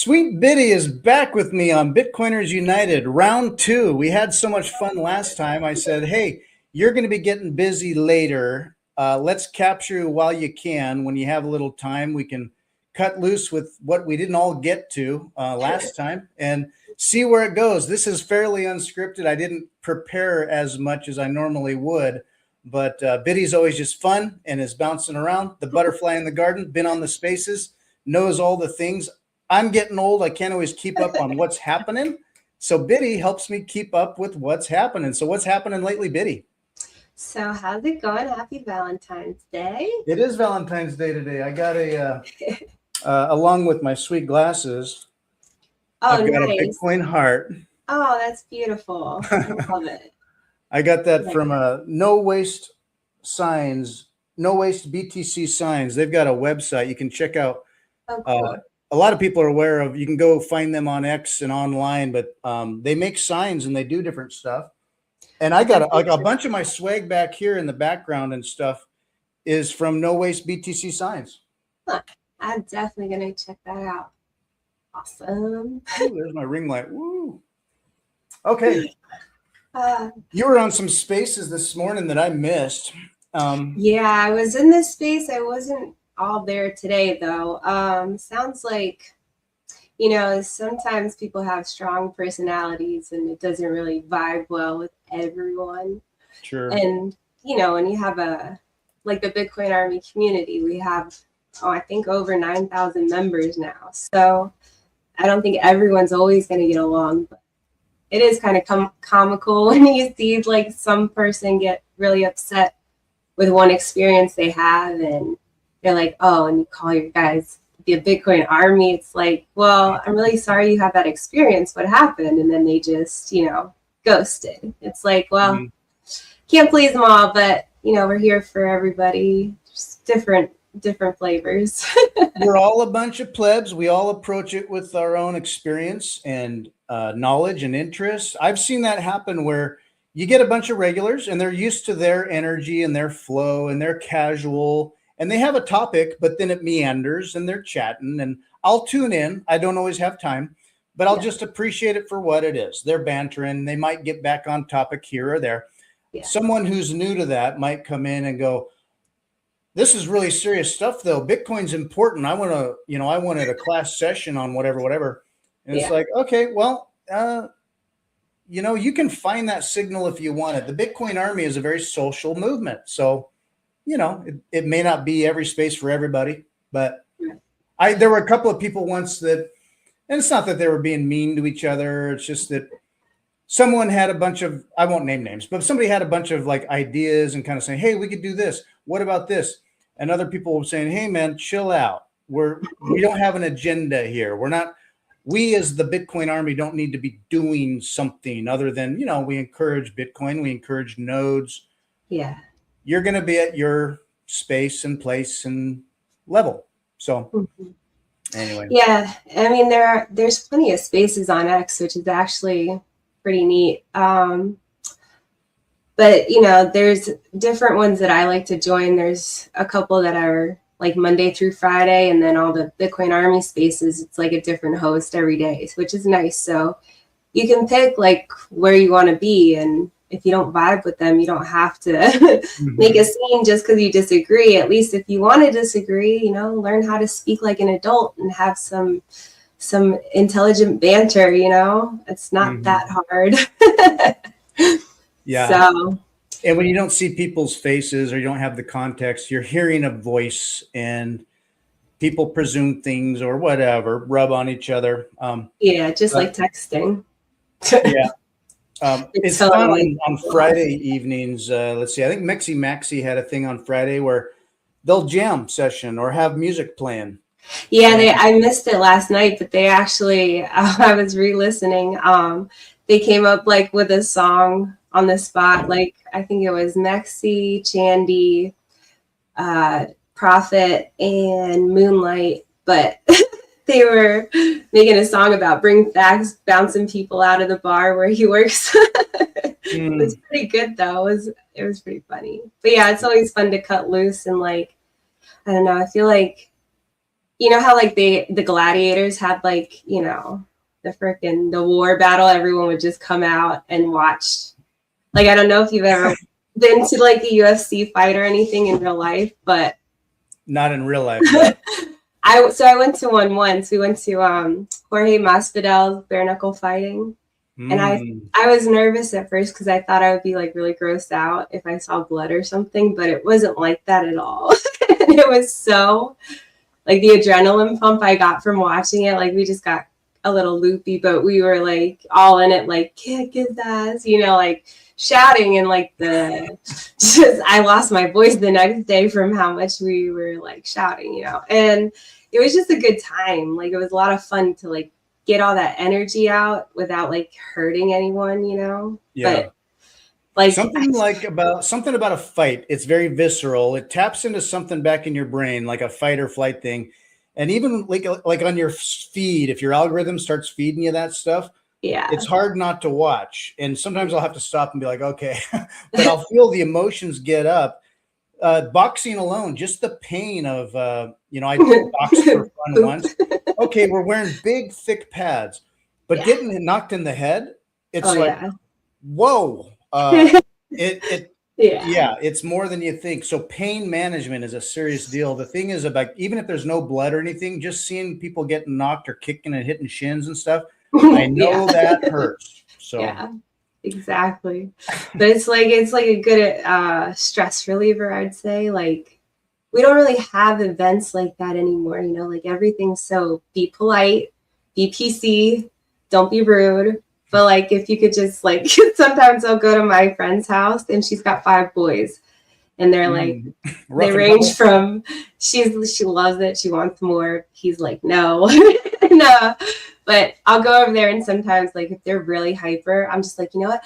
Sweet Biddy is back with me on Bitcoiners United, round two. We had so much fun last time. I said, hey, you're going to be getting busy later. Let's capture you while you can. When you have a little time, we can cut loose with what we didn't all get to last time and see where it goes. This is fairly unscripted. I didn't prepare as much as I normally would, but Biddy's always just fun and is bouncing around. The butterfly in the garden, been on the spaces, knows all the things. I'm getting old. I can't always keep up on what's happening. So Biddy helps me keep up with what's happening. So what's happening lately, Biddy? So how's it going? Happy Valentine's Day. It is Valentine's Day today. I got along with my sweet glasses, I've got nice. a Bitcoin heart. Oh, that's beautiful. I love it. I got that from No Waste Signs, No Waste BTC Signs. They've got a website you can check out. Oh, cool. A lot of people are aware of. You can go find them on X and online, but they make signs and they do different stuff. And I got a bunch of my swag back here in the background and stuff is from No Waste BTC Signs. Look, I'm definitely going to check that out. Awesome. Ooh, there's my ring light. Woo. Okay. You were on some spaces this morning that I missed. Yeah, I was in this space. I wasn't all there today, though. Sounds like, sometimes people have strong personalities and it doesn't really vibe well with everyone. Sure. And, when you have the Bitcoin Army community, we have, I think over 9,000 members now. So I don't think everyone's always going to get along, but it is kind of comical when you see like some person get really upset with one experience they have and they're like, oh, and you call your guys the Bitcoin Army. It's like, well, I'm really sorry you had that experience. What happened? And then they just, ghosted. It's like, well, can't please them all, but, we're here for everybody. Just different flavors. We're all a bunch of plebs. We all approach it with our own experience and knowledge and interests. I've seen that happen where you get a bunch of regulars and they're used to their energy and their flow and they're casual and they have a topic, but then it meanders and they're chatting and I'll tune in. I don't always have time, but I'll just appreciate it for what it is. They're bantering. They might get back on topic here or there. Yeah. Someone who's new to that might come in and go, this is really serious stuff though. Bitcoin's important. I wanted a class session on whatever. And it's like, okay, well, you can find that signal if you want it. The Bitcoin Army is a very social movement. So, it may not be every space for everybody, but there were a couple of people once that, and it's not that they were being mean to each other. It's just that someone had a bunch of, I won't name names, but somebody had a bunch of like ideas and kind of saying, hey, we could do this. What about this? And other people were saying, hey man, chill out. We don't have an agenda here. We as the Bitcoin Army don't need to be doing something other than, we encourage Bitcoin. We encourage nodes. Yeah. You're going to be at your space and place and level. So anyway. Yeah. I mean, there's plenty of spaces on X, which is actually pretty neat. But, there's different ones that I like to join. There's a couple that are like Monday through Friday, and then all the Bitcoin Army spaces, it's like a different host every day, which is nice. So you can pick like where you want to be. And if you don't vibe with them, you don't have to make a scene just because you disagree. At least if you want to disagree, learn how to speak like an adult and have some intelligent banter, it's not that hard. Yeah. So, and when you don't see people's faces or you don't have the context, you're hearing a voice and people presume things or whatever, rub on each other. Just like texting. Yeah. It's fun on Friday evenings. Let's see. I think Maxi had a thing on Friday where they'll jam session or have music playing. Yeah, I missed it last night, but they actually, I was re-listening. They came up like with a song on the spot. Like, I think it was Maxi, Chandy, Prophet, and Moonlight. But they were making a song about bring facts, bouncing people out of the bar where he works. It was pretty good though. It was pretty funny. But yeah, it's always fun to cut loose and like, I don't know, I feel like, you know how like the gladiators had like, you know, the war battle, everyone would just come out and watch. Like, I don't know if you've ever been to like a UFC fight or anything in real life, but Not in real life. I went to one once. We went to Jorge Masvidal's bare knuckle fighting. And I was nervous at first because I thought I would be like really grossed out if I saw blood or something, but it wasn't like that at all. And it was so like the adrenaline pump I got from watching it, like we just got a little loopy, but we were like all in it, like kick his ass, you know, like shouting, and like I lost my voice the next day from how much we were like shouting, you know. And it was just a good time. Like it was a lot of fun to like get all that energy out without like hurting anyone, you know. Yeah. But like something about a fight, it's very visceral. It taps into something back in your brain, like a fight or flight thing. And even like on your feed, if your algorithm starts feeding you that stuff, yeah, it's hard not to watch. And sometimes I'll have to stop and be like, okay, but I'll feel the emotions get up. Boxing alone, just the pain of, you know, I boxed for fun once. Okay, we're wearing big, thick pads, but getting knocked in the head, it's whoa. It's more than you think. So pain management is a serious deal. The thing is about, even if there's no blood or anything, just seeing people getting knocked or kicking and hitting shins and stuff, I know that hurts. So yeah, exactly. But it's like a good stress reliever, I'd say. Like we don't really have events like that anymore, you know, like everything's so be polite, be PC, don't be rude. But like if you could just like sometimes I'll go to my friend's house and she's got 5 boys. And they're like they range from she loves it, she wants more. He's like, no. No. But I'll go over there and sometimes like if they're really hyper, I'm just like, you know what?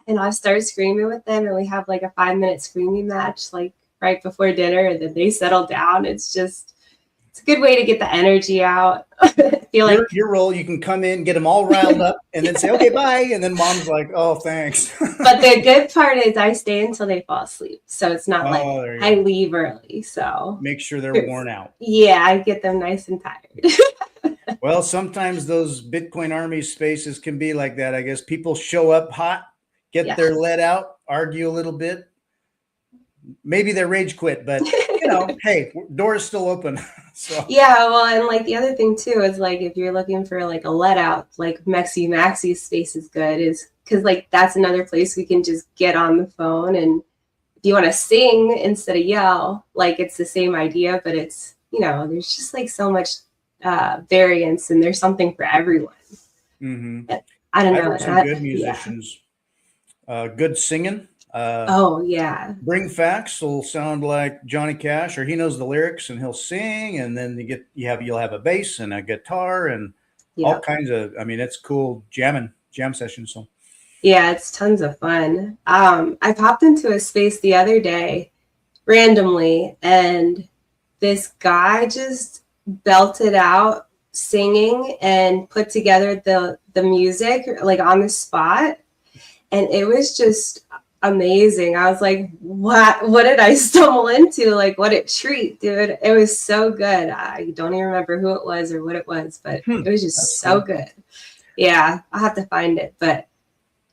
And I'll start screaming with them and we have like a 5-minute screaming match like right before dinner, and then they settle down. It's a good way to get the energy out. Feel like your role, you can come in, get them all riled up, and then say, okay, bye. And then mom's like, oh, thanks. But the good part is I stay until they fall asleep. So it's not like I leave early. So make sure they're worn out. Yeah, I get them nice and tired. Well, sometimes those Bitcoin Army spaces can be like that. I guess people show up hot, get their lead out, argue a little bit. Maybe they rage quit, but you know, hey, door is still open. So yeah, well, and like the other thing too is like if you're looking for like a let out, like Maxi space is good, is because like that's another place we can just get on the phone, and if you want to sing instead of yell, like it's the same idea, but it's, you know, there's just like so much variance, and there's something for everyone. I don't know. Some good musicians, good singing. Bring Facts will sound like Johnny Cash, or he knows the lyrics and he'll sing, and then you'll have a bass and a guitar and all kinds of. I mean, it's cool jam session. So yeah, it's tons of fun. I popped into a space the other day randomly, and this guy just belted out singing and put together the music like on the spot, and it was just amazing. I was like, what did I stumble into? Like, what a treat, dude. It was so good. I don't even remember who it was or what it was, but it was just so good. Yeah, I'll have to find it. But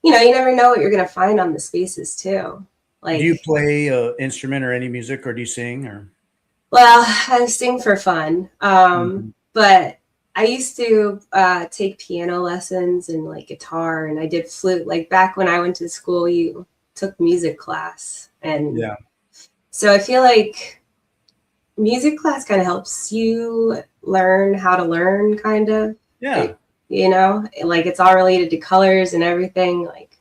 you know, you never know what you're gonna find on the spaces too. Like, do you play an instrument or any music, or do you sing? Or well, I sing for fun. But I used to take piano lessons and like guitar, and I did flute. Like back when I went to school, you took music class, and so I feel like music class kind of helps you learn how to learn, kind of. Like, you know, like it's all related to colors and everything, like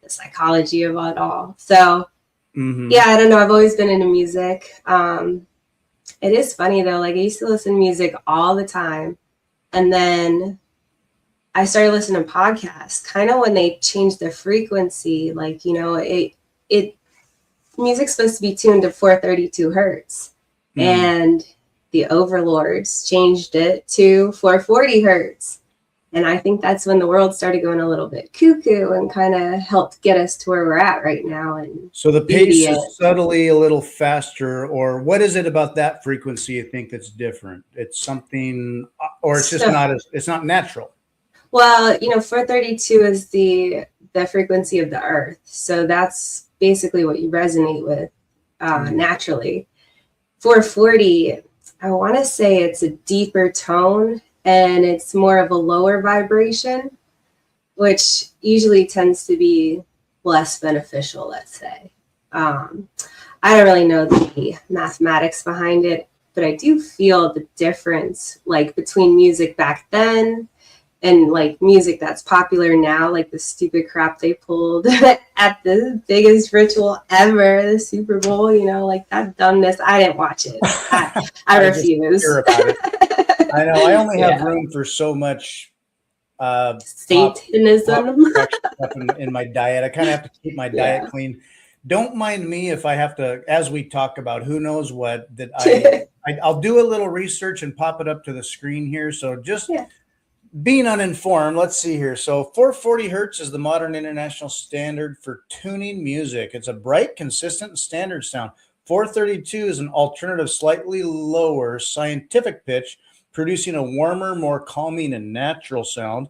the psychology of it all. So yeah, I don't know, I've always been into music. It is funny though, like I used to listen to music all the time, and then I started listening to podcasts kind of when they changed the frequency. Like, you know, music's supposed to be tuned to 432 hertz, and the overlords changed it to 440 hertz. And I think that's when the world started going a little bit cuckoo and kind of helped get us to where we're at right now. And So the pace is subtly a little faster, or what is it about that frequency you think that's different? It's something, or it's just it's not natural. Well, 432 is the frequency of the earth. So that's basically what you resonate with naturally. 440, I want to say it's a deeper tone and it's more of a lower vibration, which usually tends to be less beneficial, let's say. I don't really know the mathematics behind it, but I do feel the difference, like between music back then and like music that's popular now, like the stupid crap they pulled at the biggest ritual ever, the Super Bowl, like that dumbness. I didn't watch it. I refuse. Hear about it. I know. I only have room for so much Satanism in my diet. I kind of have to keep my diet clean. Don't mind me if I have to, as we talk about who knows what, that I'll do a little research and pop it up to the screen here. So just being uninformed, let's see here. So 440 hertz is the modern international standard for tuning music. It's a bright, consistent, and standard sound. 432 is an alternative, slightly lower scientific pitch, producing a warmer, more calming, and natural sound.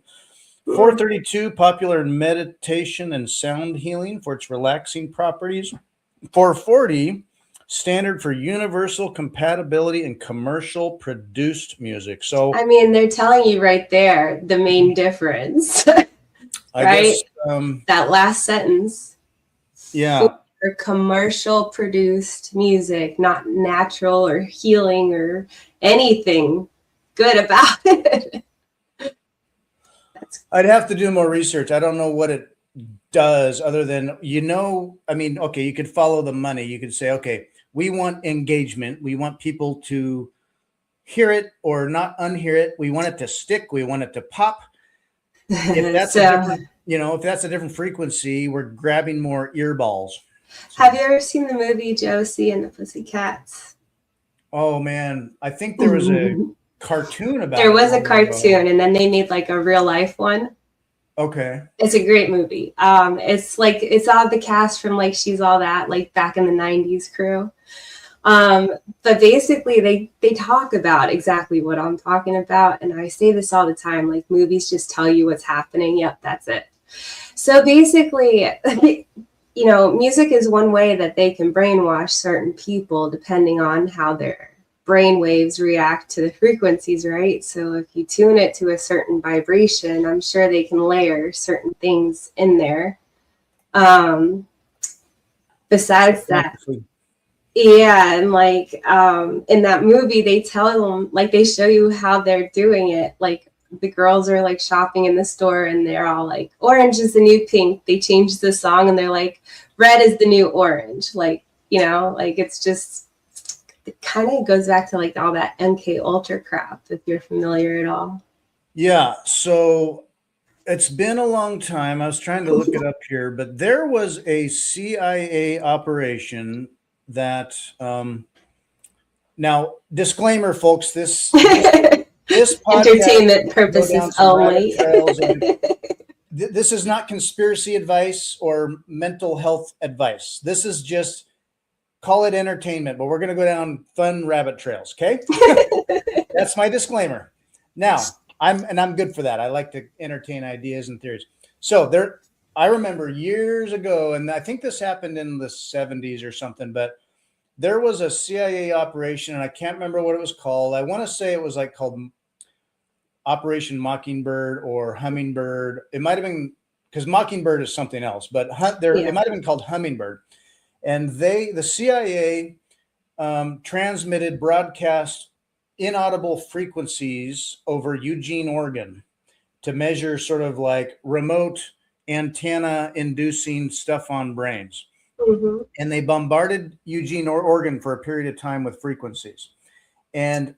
432, popular in meditation and sound healing for its relaxing properties. 440, standard for universal compatibility and commercial produced music. So I mean, they're telling you right there the main difference. I right? Guess, that last sentence. Yeah. For commercial produced music, not natural or healing or anything good about it. I'd have to do more research. I don't know what it does other than, I mean, okay, you could follow the money. You could say, okay, we want engagement. We want people to hear it or not unhear it. We want it to stick. We want it to pop. If that's if that's a different frequency, we're grabbing more earballs. Have you ever seen the movie Josie and the Pussycats? Oh man, I think there was a cartoon about there was a cartoon and then they made like a real life one. Okay. It's a great movie. It's all the cast from like She's All That, like back in the 90s crew. But basically they talk about exactly what I'm talking about. And I say this all the time, like movies just tell you what's happening. Yep, that's it. So basically, music is one way that they can brainwash certain people depending on how their brain waves react to the frequencies, right? So if you tune it to a certain vibration, I'm sure they can layer certain things in there. Besides that, and like in that movie, they tell them, like they show you how they're doing it. Like the girls are like shopping in the store and they're all like, orange is the new pink. They change the song and they're like, red is the new orange. Like, like it's just, it kind of goes back to like all that MK Ultra crap, if you're familiar at all. Yeah. So it's been a long time. I was trying to look it up here, but there was a CIA operation that, now disclaimer, folks, this entertainment purposes only. This is not conspiracy advice or mental health advice. This is just, call it entertainment, but we're going to go down fun rabbit trails. Okay. That's my disclaimer. Now I'm good for that. I like to entertain ideas and theories. So I remember years ago, and I think this happened in the 70s or something, but there was a CIA operation and I can't remember what it was called. I want to say it was like called Operation Mockingbird or Hummingbird. It might've been, because Mockingbird is something else, but it might've been called Hummingbird. And the CIA transmitted broadcast inaudible frequencies over Eugene, Oregon, to measure sort of like remote antenna inducing stuff on brains. Mm-hmm. And they bombarded Eugene, Oregon for a period of time with frequencies. And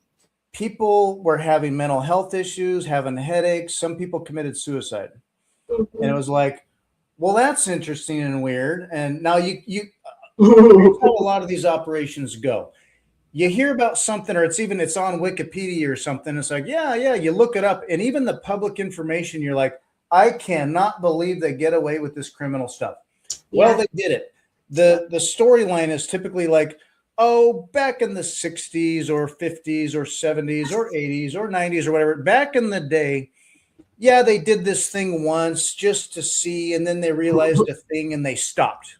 people were having mental health issues, having headaches. Some people committed suicide. Mm-hmm. And it was like, well, that's interesting and weird. And now you how a lot of these operations go. you hear about something, or it's on Wikipedia or something. It's like, yeah, you look it up, and even the public information, you're like, I cannot believe they get away with this criminal stuff. Yeah. Well, they did it. The storyline is typically like, oh, back in the 60s or 50s or 70s or 80s or 90s or whatever, back in the day, yeah, they did this thing once just to see, and then they realized a thing and they stopped.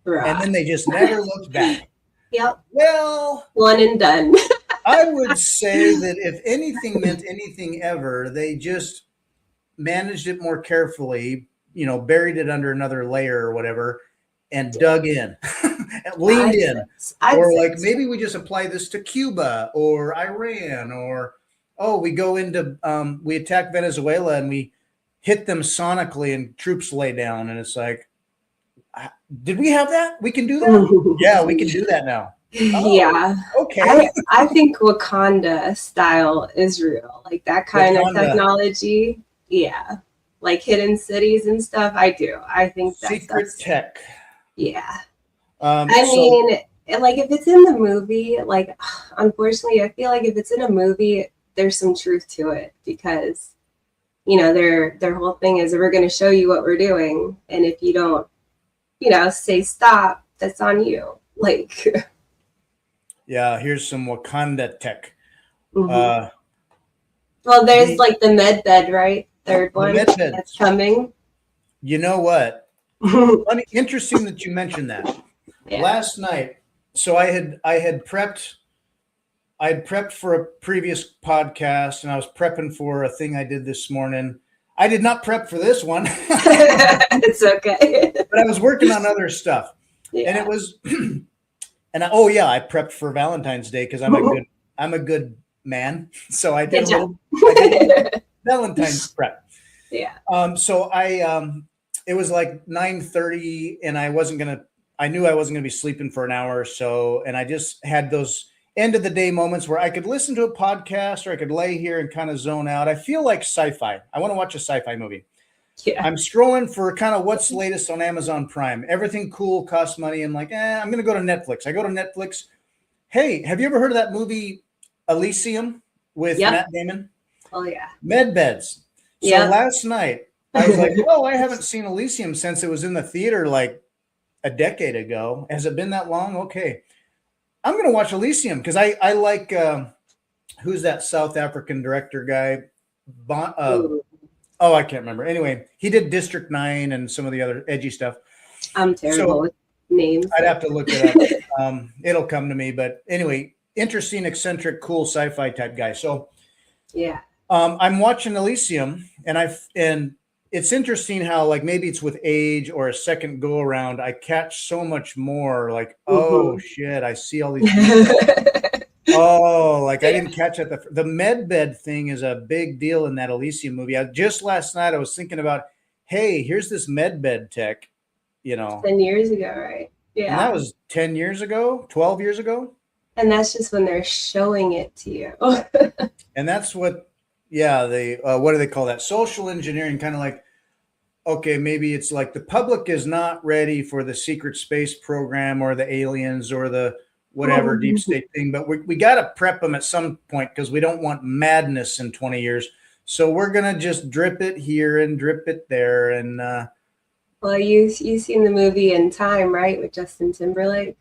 Right. And then they just never looked back. Yep. Well, one and done. I would say that if anything meant anything ever, they just managed it more carefully, buried it under another layer or whatever, and dug in, and leaned in. Or like maybe we just apply this to Cuba or Iran, or we go into we attack Venezuela and we hit them sonically and troops lay down, and it's like, did we have that? We can do that? Yeah, we can do that now. Oh, yeah. Okay. I think Wakanda style Israel, like that kind of technology. Yeah. Like hidden cities and stuff. I do. I think that's secret tech. Yeah. I mean, like if it's in the movie, like unfortunately, I feel like if it's in a movie, there's some truth to it, because their whole thing is we're going to show you what we're doing, and if you don't, say stop, that's on you. Like, yeah, here's some Wakanda tech. Mm-hmm. Well, there's like the med bed, right? Third one that's coming. You know what? Interesting that you mentioned that. Yeah. Last night, so I had prepped for a previous podcast, and I was prepping for a thing I did this morning. I did not prep for this one. It's okay. But I was working on other stuff. Yeah. And it was I prepped for Valentine's Day because I'm a good man. So I did a little Valentine's prep. Yeah. So it was like 9:30, and I knew I wasn't gonna be sleeping for an hour or so, and I just had those end of the day moments where I could listen to a podcast or I could lay here and kind of zone out. I feel like sci-fi. I want to watch a sci-fi movie. Yeah. I'm scrolling for kind of what's latest on Amazon Prime. Everything cool costs money. I'm like, I'm going to go to Netflix. I go to Netflix. Hey, have you ever heard of that movie Elysium with Matt Damon? Oh, yeah. Med beds. So last night, I was like, I haven't seen Elysium since it was in the theater like a decade ago. Has it been that long? Okay. I'm going to watch Elysium because I like, who's that South African director guy? I can't remember. Anyway, he did District 9 and some of the other edgy stuff. I'm terrible with names. I'd have to look it up. It'll come to me. But anyway, interesting, eccentric, cool sci-fi type guy. So yeah, I'm watching Elysium, and it's interesting how like maybe it's with age or a second go around, I catch so much more like, oh shit, I see all these people. I didn't catch that. The med bed thing is a big deal in that Elysium movie. Just last night I was thinking about, hey, here's this med bed tech, 10 years ago, right? Yeah. And that was 10 years ago, 12 years ago. And that's just when they're showing it to you. And that's what, what do they call that? Social engineering, kind of like, okay, maybe it's like the public is not ready for the secret space program or the aliens or the whatever deep state thing, but we got to prep them at some point because we don't want madness in 20 years. So we're going to just drip it here and drip it there. And well, you've seen the movie In Time, right, with Justin Timberlake?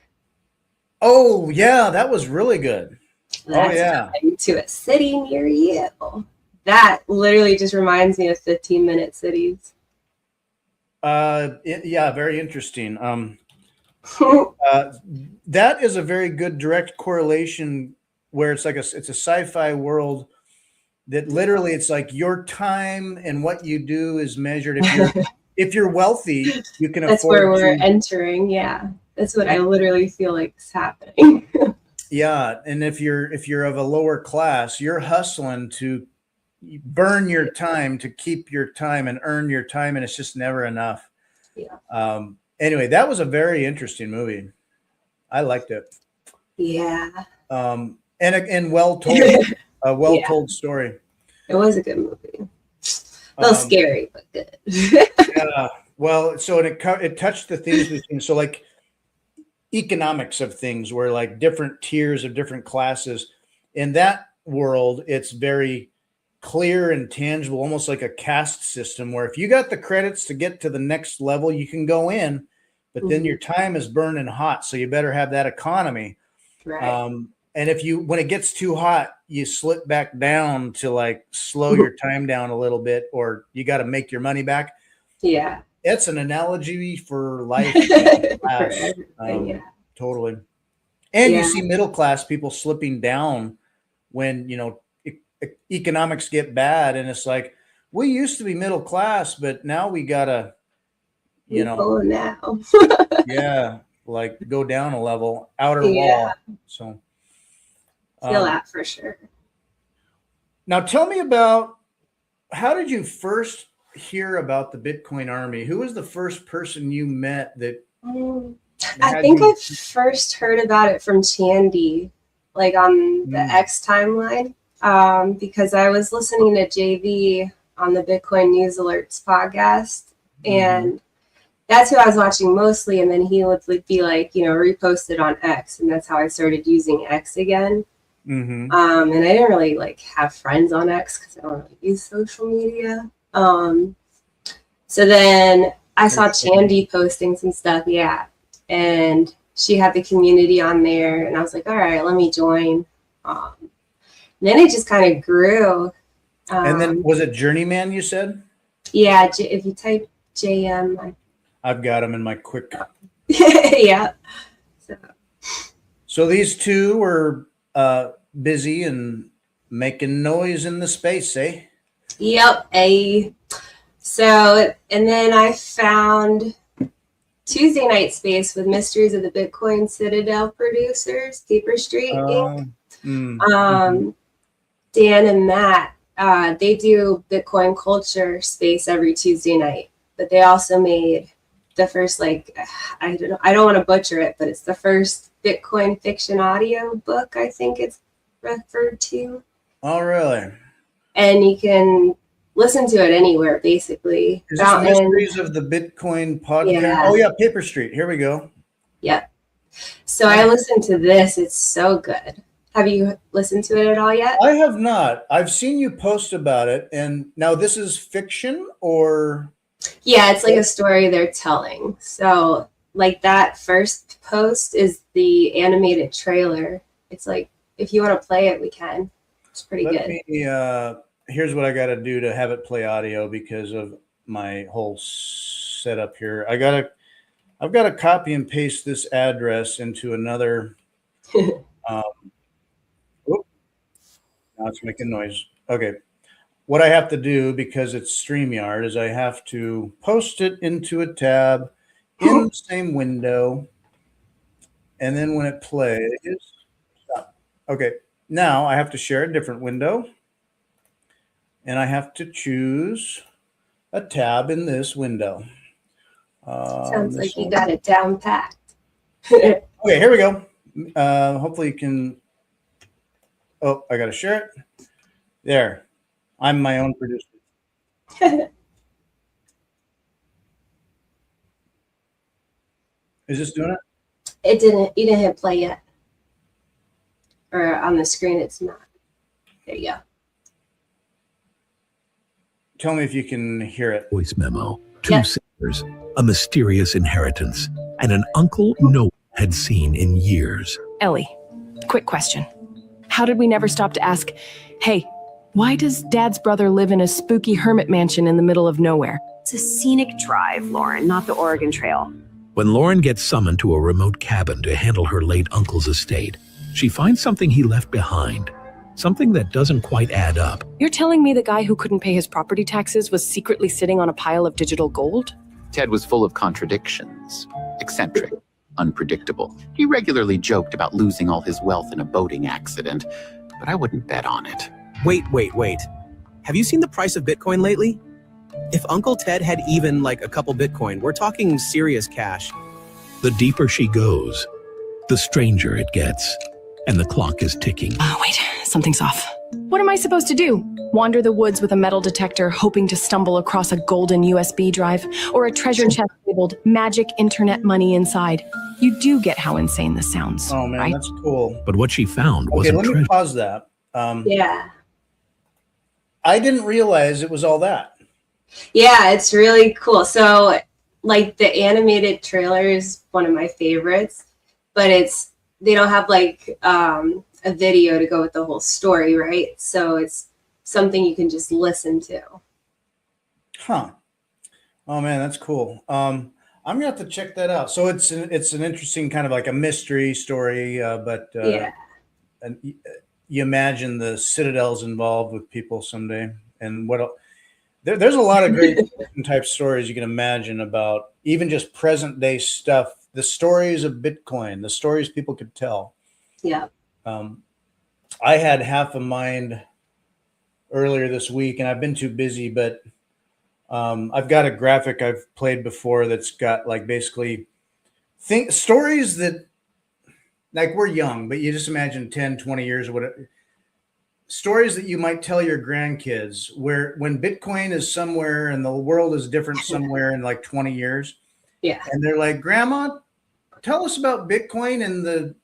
Oh, yeah, that was really good. That's to a city near you. That literally just reminds me of 15-minute cities. Very interesting. That is a very good direct correlation where it's like it's a sci-fi world that literally it's like your time and what you do is measured. If you're wealthy, you can that's afford. That's where we're entering. Yeah, that's what I literally feel like is happening. Yeah, and if you're of a lower class, you're hustling to burn your time to keep your time and earn your time, and it's just never enough. Yeah. Anyway, that was a very interesting movie. I liked it. Yeah. And well told, a well-told story. It was a good movie. A little scary, but good. Yeah. Well, so it touched the themes between. So like, economics of things, where like different tiers of different classes. In that world, it's very clear and tangible, almost like a caste system, where if you got the credits to get to the next level, you can go in, but then your time is burning hot. So you better have that economy. Right. And if you, when it gets too hot, you slip back down to like slow your time down a little bit, or you got to make your money back. Yeah. It's an analogy for life. For everything, yeah. Totally. And Yeah. you see middle class people slipping down when, you know, economics get bad, and it's like, we used to be middle class, but now we gotta, you know, People now. yeah, like go down a level, outer Yeah. wall. So Feel that for sure. now tell me about, how did you first hear about the Bitcoin Army? Who was the first person you met that I think I first heard about it from Chandy, like on the X timeline, because I was listening to JV on the Bitcoin News Alerts podcast, and that's who I was watching mostly. And then he would be like, you know, reposted on X, and that's how I started using X again. And I didn't really like have friends on X because I don't really use social media. So then I saw Chandy posting some stuff, yeah, and she had the community on there, and I was like, all right, let me join. Then it just kind of grew. And then was it Journeyman, you said? Yeah, if you type JM, I've got them in my quick. Yeah. So these two were busy and making noise in the space, eh? Yep. So, and then I found Tuesday Night Space with Mysteries of the Bitcoin Citadel producers, Paper Street Inc. Dan and Matt, they do Bitcoin culture space every Tuesday night, but they also made the first, like, I don't want to butcher it, but it's the first Bitcoin fiction audio book, I think it's referred to. Oh, really? And you can listen to it anywhere, basically. Is this Mysteries of the Bitcoin podcast? Yeah. Oh, yeah, Paper Street. Here we go. Yep. So I listened to this. It's so good. Have you listened to it at all yet? I have not. I've seen you post about it. And now this is fiction, or? Yeah, it's like a story they're telling. So like that first post is the animated trailer. It's like, if you want to play it, we can. It's pretty good. Here's what I got to do to have it play audio because of my whole setup here. I've got to copy and paste this address into another. Now it's making noise. Okay. What I have to do, because it's StreamYard, is I have to post it into a tab in the same window. And then when it plays, stop. Okay. Now I have to share a different window. And I have to choose a tab in this window. Sounds like you got it down packed. Okay, here we go. Hopefully you can. Oh, I got to share it. There. I'm my own producer. Is this doing it? It didn't. You didn't hit play yet. Or on the screen, it's not. There you go. Tell me if you can hear it. Voice memo. Two sisters, a mysterious inheritance, and an uncle no one had seen in years. Ellie, quick question. How did we never stop to ask, hey, why does Dad's brother live in a spooky hermit mansion in the middle of nowhere? It's a scenic drive, Lauren, not the Oregon Trail. When Lauren gets summoned to a remote cabin to handle her late uncle's estate, she finds something he left behind. Something that doesn't quite add up. You're telling me the guy who couldn't pay his property taxes was secretly sitting on a pile of digital gold? Ted was full of contradictions, eccentric, unpredictable. He regularly joked about losing all his wealth in a boating accident, but I wouldn't bet on it. Wait. Have you seen the price of Bitcoin lately? If Uncle Ted had even like a couple Bitcoin, we're talking serious cash. The deeper she goes, the stranger it gets. And the clock is ticking. Oh, wait, something's off. What am I supposed to do? Wander the woods with a metal detector, hoping to stumble across a golden USB drive or a treasure chest labeled magic internet money inside? You do get how insane this sounds, Oh man, right? that's cool. But what she found Okay, wasn't let me treasure. pause that. Yeah. I didn't realize it was all that. Yeah, it's really cool. So, like, the animated trailer is one of my favorites, but they don't have like a video to go with the whole story, right? So it's something you can just listen to. Huh. Oh man, that's cool. I'm gonna have to check that out. So it's an interesting kind of like a mystery story, but Yeah. and you imagine the citadels involved with people someday, and what there's a lot of great type stories you can imagine about even just present day stuff. The stories of Bitcoin, the stories people could tell. Yeah. I had half a mind earlier this week, and I've been too busy, but I've got a graphic I've played before that's got like basically stories that, like, we're young, but you just imagine 10, 20 years or whatever, stories that you might tell your grandkids where when Bitcoin is somewhere and the world is different somewhere in like 20 years. Yeah. And they're like, Grandma, tell us about Bitcoin in the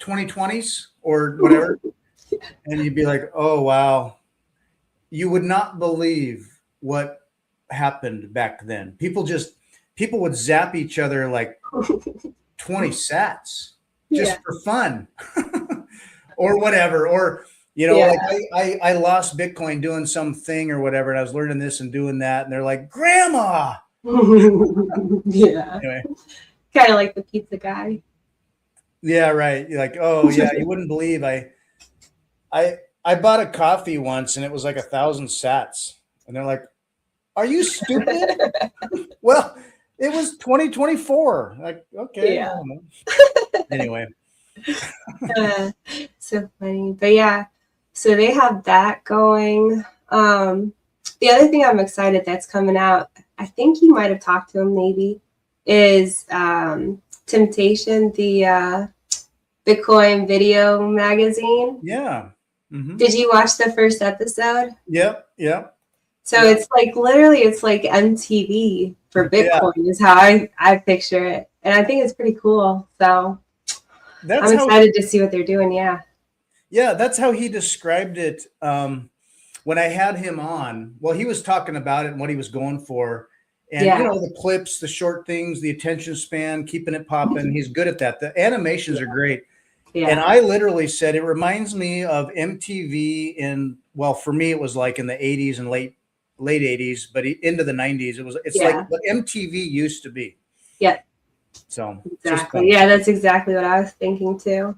2020s or whatever. And you'd be like, oh, wow. You would not believe what happened back then. People would zap each other like 20 sats just for fun or whatever. Or, like I lost Bitcoin doing something or whatever. And I was learning this and doing that. And they're like, Grandma. Yeah. Anyway. Kind of like the pizza guy. Yeah, right. You're like, oh yeah, you wouldn't believe I bought a coffee once and it was like 1,000 sats. And they're like, are you stupid? Well, it was 2024. Like, okay. Yeah. I don't know. Anyway. So funny. But yeah, so they have that going. The other thing I'm excited that's coming out, I think you might have talked to him maybe, is Temptation, the Bitcoin video magazine. Yeah. Mm-hmm. Did you watch the first episode? Yep. So it's like literally it's like MTV for Bitcoin is how I picture it. And I think it's pretty cool. So I'm excited to see what they're doing. Yeah. Yeah, that's how he described it when I had him on. Well, he was talking about it and what he was going for. And, the clips, the short things, the attention span, keeping it popping. He's good at that. The animations are great. Yeah. And I literally said, it reminds me of MTV for me, it was like in the 80s and late 80s, but into the 90s. It's like what MTV used to be. Yeah. So exactly. Yeah, that's exactly what I was thinking too.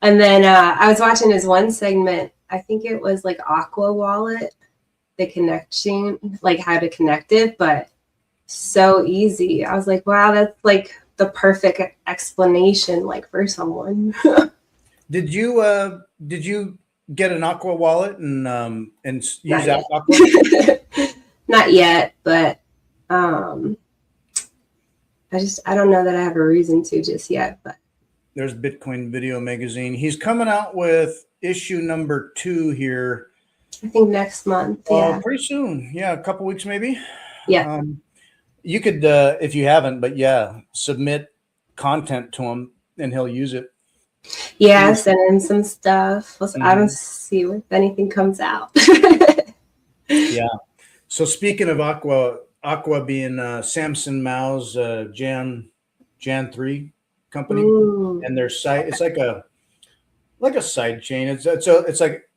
And then I was watching his one segment. I think it was like Aqua Wallet, the connection, like how to connect it, but so easy. I was like, wow, that's like the perfect explanation, like for someone. Did you get an Aqua Wallet and use Aqua? Not yet, but I don't know that I have a reason to just yet, but there's Bitcoin Video Magazine. He's coming out with issue number 2 here. I think next month. Yeah. Pretty soon. Yeah, a couple weeks maybe. Yeah. You could, if you haven't, but submit content to him and he'll use it. Yeah, send in some stuff. I don't see if anything comes out. Yeah. So speaking of Aqua being Samson Mao's Jan 3 company. Ooh. And their site, it's like a side chain. It's like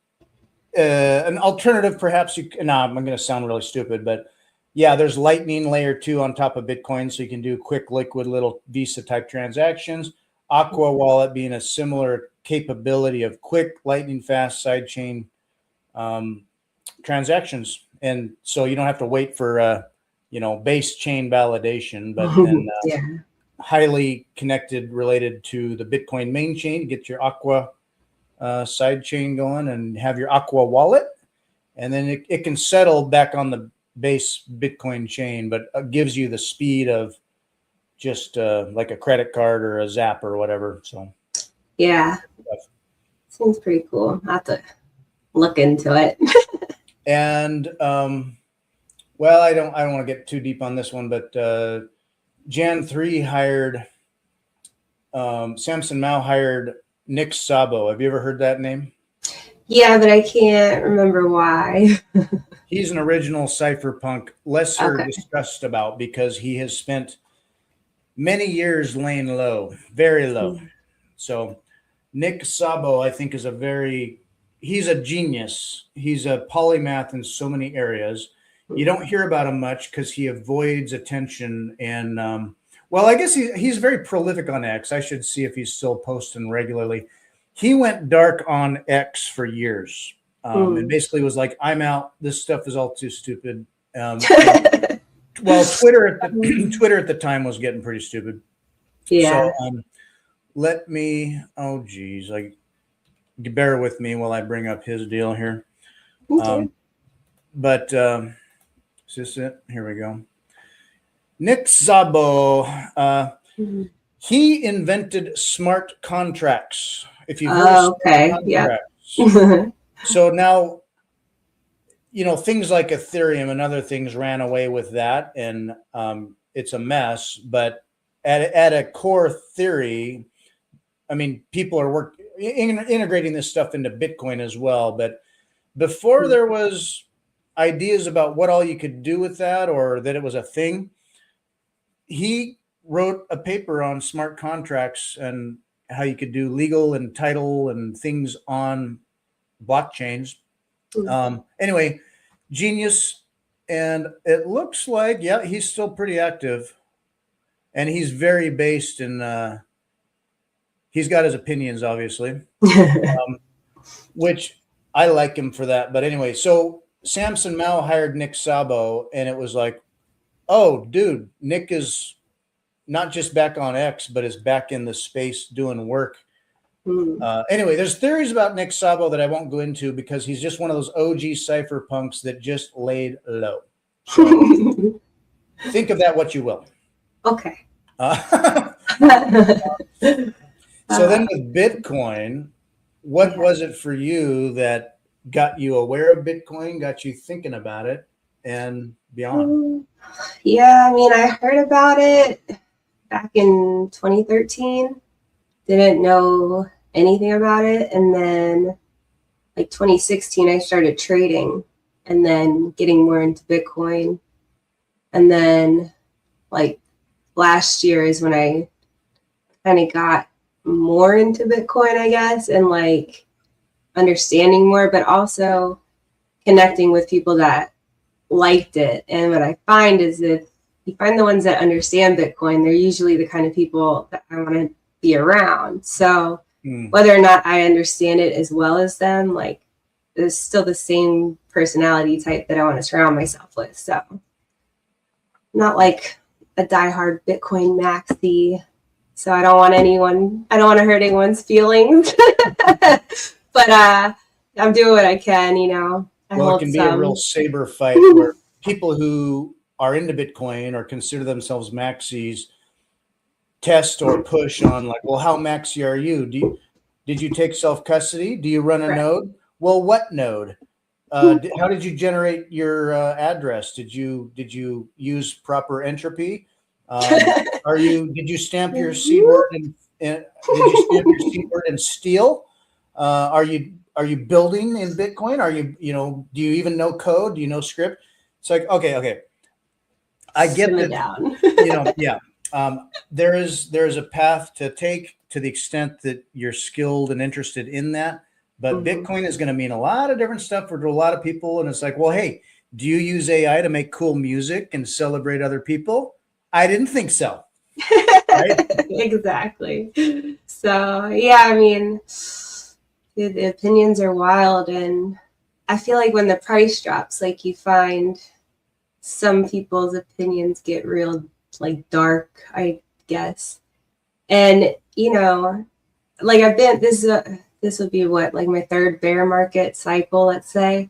an alternative, perhaps. I'm going to sound really stupid, but yeah, there's Lightning layer 2 on top of Bitcoin, so you can do quick liquid little Visa type transactions. Aqua Wallet being a similar capability of quick lightning fast sidechain transactions, and so you don't have to wait for base chain validation, but then highly connected, related to the Bitcoin main chain. Get your Aqua side chain going and have your Aqua Wallet, and then it can settle back on the base Bitcoin chain, but gives you the speed of just like a credit card or a Zap or whatever. So yeah, seems pretty cool. I have to look into it. And well, I don't want to get too deep on this one, but Jan 3 hired Samson Mao hired Nick Sabo. Have you ever heard that name? Yeah, but I can't remember why. He's an original cypherpunk, lesser Okay. discussed about because he has spent many years laying low, very low. So Nick Sabo, I think, is he's a genius. He's a polymath in so many areas. You don't hear about him much because he avoids attention. And well, I guess he's very prolific on X. I should see if he's still posting regularly. He went dark on X for years. And basically was like, I'm out. This stuff is all too stupid. Well, Twitter at the time was getting pretty stupid. Yeah. So let me, oh geez, like bear with me while I bring up his deal here. Okay. But is this it? Here we go. Nick Szabo, he invented smart contracts. If you've heard of okay. contracts. So now, things like Ethereum and other things ran away with that, and it's a mess. But at a core theory, I mean, people are integrating this stuff into Bitcoin as well. But before there was ideas about what all you could do with that or that it was a thing, he wrote a paper on smart contracts and how you could do legal and title and things on blockchains. Anyway, genius. And it looks like, yeah, he's still pretty active. And he's very based in, he's got his opinions, obviously, which I like him for that. But anyway, so Samson Mao hired Nick Szabo, and it was like, oh, dude, Nick is not just back on X, but is back in the space doing work. Anyway, there's theories about Nick Szabo that I won't go into because he's just one of those OG cypherpunks that just laid low. So think of that what you will. Okay. So then with Bitcoin, what was it for you that got you aware of Bitcoin, got you thinking about it and beyond? Yeah, I mean, I heard about it back in 2013. Didn't know anything about it. And then like 2016, I started trading and then getting more into Bitcoin. And then like last year is when I kind of got more into Bitcoin, I guess, and like understanding more, but also connecting with people that liked it. And what I find is if you find the ones that understand Bitcoin, they're usually the kind of people that I want to be around. So whether or not I understand it as well as them, like it's still the same personality type that I want to surround myself with. So not like a diehard Bitcoin maxi. So I don't want to hurt anyone's feelings, but I'm doing what I can, Well, it can be a real saber fight where people who are into Bitcoin or consider themselves maxis test or push on like, well, how maxi are you? Did you take self-custody? Do you run a node? Well, what node? How did you generate your address? Did you use proper entropy? Did you stamp your seed word and steal? Are you building in Bitcoin? Are you, do you even know code? Do you know script? It's like, okay. I get that, yeah. There is a path to take to the extent that you're skilled and interested in that. But Bitcoin is going to mean a lot of different stuff for a lot of people. And it's like, well, hey, do you use AI to make cool music and celebrate other people? I didn't think so. Right? Exactly. So, yeah, I mean, the opinions are wild. And I feel like when the price drops, like you find some people's opinions get real, like dark, I guess. And, like this would be what, like my third bear market cycle, let's say.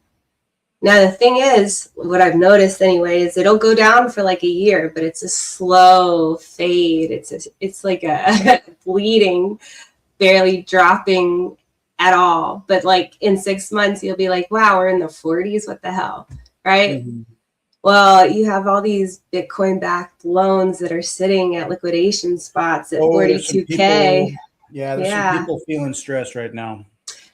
Now, the thing is, what I've noticed anyway, is it'll go down for like a year, but it's a slow fade. It's like a bleeding, barely dropping at all. But like in 6 months, you'll be like, wow, we're in the 40s. What the hell? Right. Mm-hmm. Well, you have all these Bitcoin backed loans that are sitting at liquidation spots at 42K. There's some people feeling stressed right now.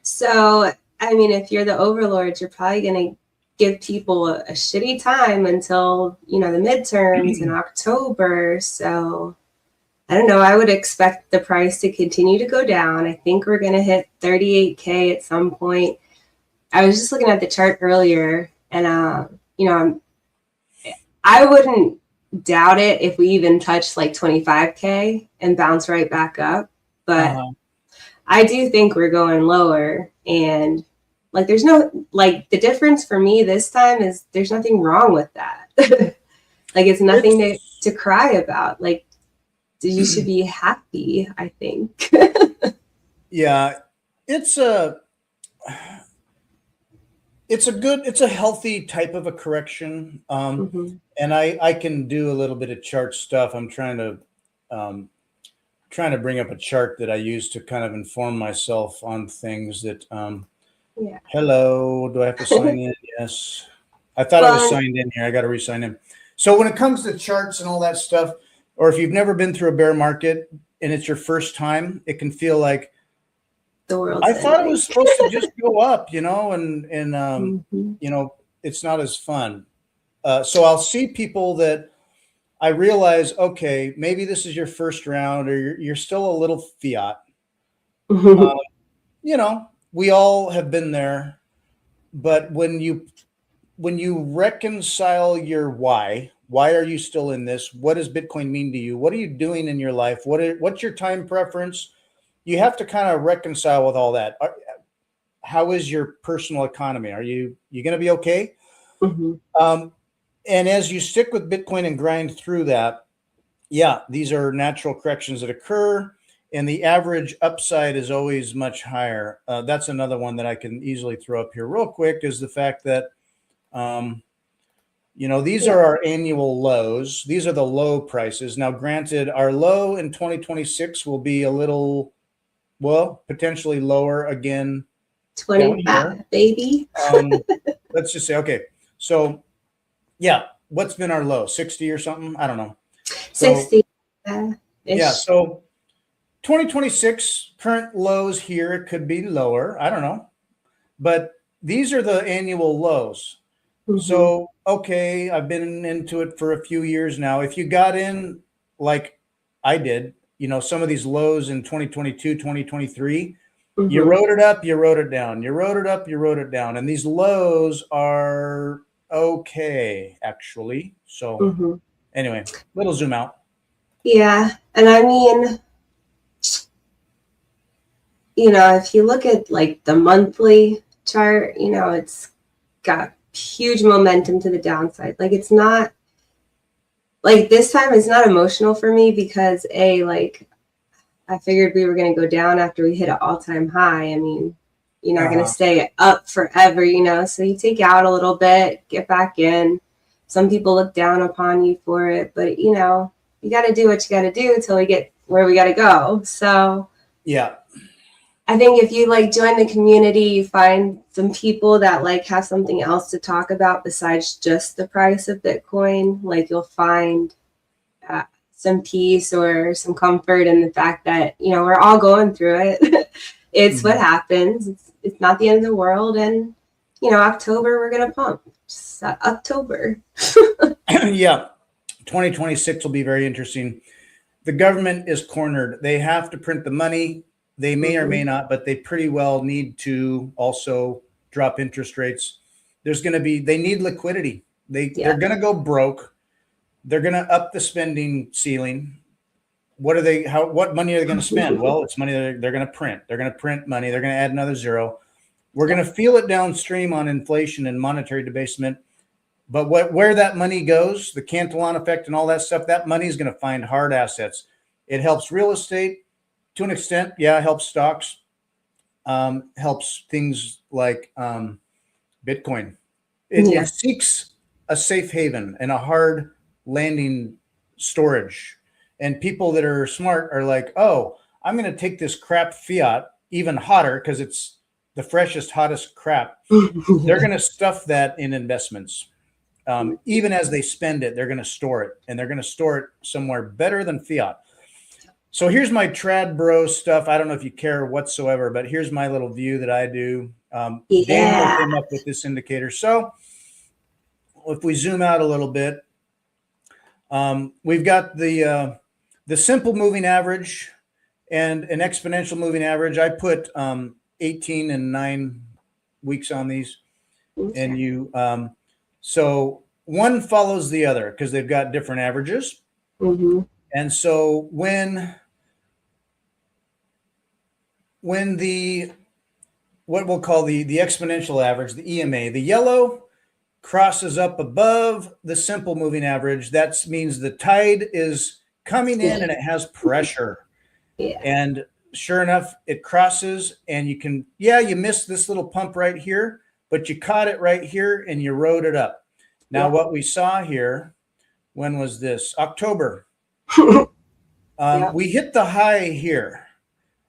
So, I mean, if you're the overlords, you're probably going to give people a shitty time until, the midterms in October. So I don't know. I would expect the price to continue to go down. I think we're going to hit 38K at some point. I was just looking at the chart earlier, and, I wouldn't doubt it if we even touched like 25K and bounce right back up. But I do think we're going lower. And like, there's no, like, the difference for me this time is there's nothing wrong with that. Like, it's nothing to cry about. Like, you should be happy, I think. Yeah, it's a healthy type of a correction. And I can do a little bit of chart stuff. I'm trying to bring up a chart that I use to kind of inform myself on things that, hello, do I have to sign in? Yes. I thought I was signed in here. I got to re-sign in. So when it comes to charts and all that stuff, or if you've never been through a bear market and it's your first time, it can feel like the world. I thought it was supposed to just go up, and it's not as fun. So I'll see people that I realize, okay, maybe this is your first round, or you're still a little fiat. We all have been there, but when you reconcile your why are you still in this? What does Bitcoin mean to you? What are you doing in your life? What's your time preference? You have to kind of reconcile with all that. How is your personal economy? Are you going to be okay? And as you stick with Bitcoin and grind through that, these are natural corrections that occur, and the average upside is always much higher. That's another one that I can easily throw up here real quick, is the fact that, these are our annual lows. These are the low prices. Now, granted, our low in 2026 will be a little, potentially lower again. 25, baby. Let's just say, okay. So, what's been our low? 60 or something? I don't know. 60. So 2026 current lows here. It could be lower. I don't know. But these are the annual lows. So, okay, I've been into it for a few years now. If you got in like I did, some of these lows in 2022, 2023, you wrote it up, you wrote it down. You wrote it up, you wrote it down. And these lows are okay, actually. So anyway, little zoom out. Yeah. And I mean, if you look at like the monthly chart, it's got huge momentum to the downside. Like, it's not like this time it's not emotional for me because I figured we were going to go down after we hit an all-time high. I mean, you're not going to stay up forever, so you take out a little bit, get back in. Some people look down upon you for it, but you got to do what you got to do till we get where we got to go. So I think if you join the community, you find some people that have something else to talk about besides just the price of Bitcoin. You'll find some peace or some comfort in the fact that, we're all going through it. It's what happens. It's not the end of the world. And, October, we're going to pump. October. 2026 will be very interesting. The government is cornered. They have to print the money. They may or may not, but they pretty well need to also drop interest rates. They need liquidity. They're going to go broke. They're going to up the spending ceiling. What money are they going to spend? Well, it's money they're going to print. They're going to print money. They're going to add another zero. We're going to feel it downstream on inflation and monetary debasement. But where that money goes, the Cantillon effect and all that stuff, that money is going to find hard assets. It helps real estate to an extent. Yeah, it helps stocks. Helps things like Bitcoin. It seeks a safe haven and a hard landing storage. And people that are smart are like, oh, I'm going to take this crap fiat even hotter because it's the freshest, hottest crap. They're going to stuff that in investments. Even as they spend it, they're going to store it, and they're going to store it somewhere better than fiat. So here's my trad bro stuff. I don't know if you care whatsoever, but here's my little view that I do. Daniel came up with this indicator. So if we zoom out a little bit, we've got the simple moving average and an exponential moving average. I put 18 and 9 weeks on these. Okay. And you, so one follows the other because they've got different averages. Mm-hmm. And so when the, what we'll call the exponential average, the EMA, the yellow crosses up above the simple moving average, that means the tide is coming in and it has pressure. Yeah. And sure enough, it crosses, and you can, you missed this little pump right here, but you caught it right here and you rode it up. Now, what we saw here, when was this? October. We hit the high here,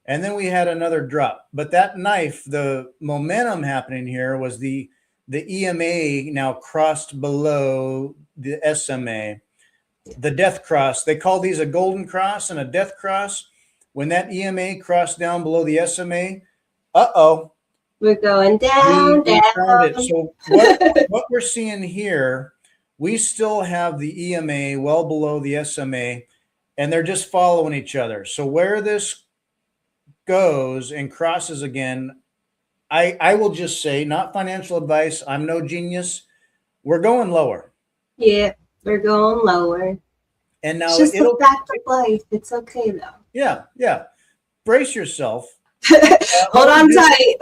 and then we had another drop. But that knife, the momentum happening here was the EMA now crossed below the SMA. The death cross, they call these a golden cross and a death cross. When that EMA crossed down below the SMA, we're going down, down. So what we're seeing here, we still have the EMA well below the SMA, and they're just following each other. So where this goes and crosses again, I will just say, not financial advice, I'm no genius, we're going lower. Yeah, we're going lower. And now it's just a fact of life. It's okay though. Yeah. Brace yourself. Hold on tight.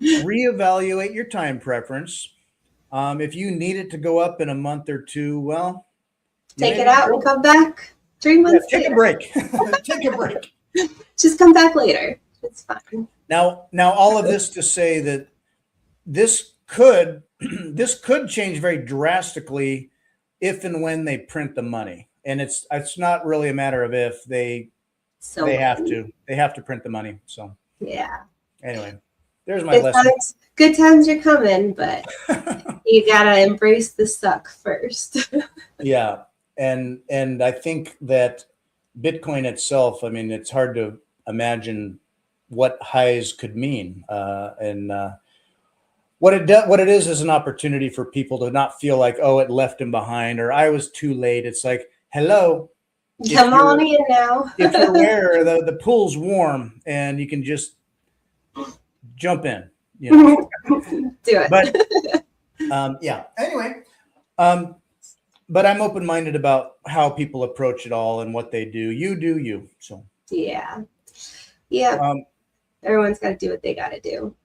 Reevaluate your time preference. If you need it to go up in a month or two, well, take it out and come back 3 months later. Take a break. Take a break. Just come back later. It's fine. Now, all of this to say that this could change very drastically if and when they print the money. And it's not really a matter of if they have to print the money. So anyway, there's my lesson. Good times are coming, but you gotta embrace the suck first. And I think that Bitcoin itself, I mean, it's hard to imagine what highs could mean. What it is an opportunity for people to not feel like, oh, it left him behind, or I was too late. It's like, hello. Come on in now. If you're aware, the pool's warm and you can just jump in. Do it. But anyway, but I'm open-minded about how people approach it all and what they do. You do you. So everyone's got to do what they got to do.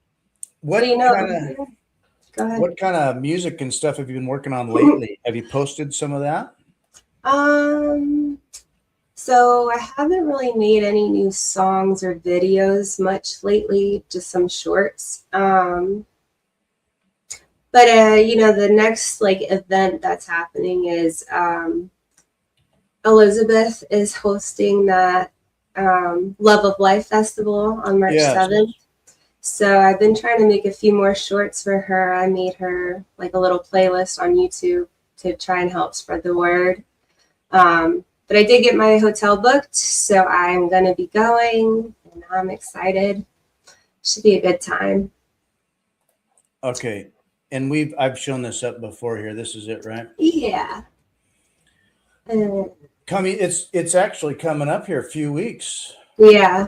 What Go ahead. What kind of music and stuff have you been working on lately? Have you posted some of that? So I haven't really made any new songs or videos much lately, just some shorts. But the next event that's happening is Elizabeth is hosting that Love of Life Festival on March 7th. So I've been trying to make a few more shorts for her. I made her like a little playlist on YouTube to try and help spread the word. But I did get my hotel booked, so I'm going to be going, and I'm excited. Should be a good time. Okay. And I've shown this up before here. This is it, right? Yeah. It's actually coming up here a few weeks. Yeah.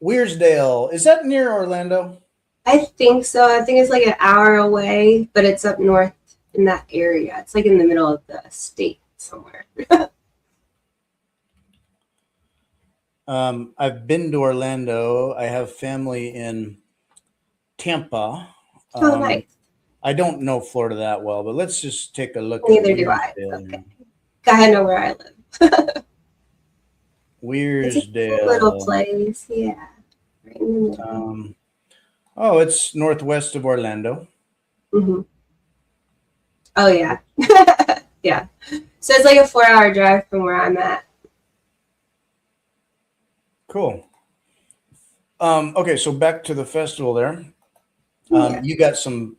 Weirsdale, is that near Orlando? I think so. I think it's like an hour away, but it's up north in that area. It's like in the middle of the state somewhere. I've been to Orlando. I have family in Tampa. Nice. I don't know Florida that well, but let's just take a look. Neither do I. Okay. I know where I live. Weirsdale. It's a little place, yeah. Right in the middle. It's northwest of Orlando. Mm-hmm. Oh yeah, yeah. So it's like a 4-hour drive from where I'm at. Cool. Okay, so back to the festival there. Yeah. You got some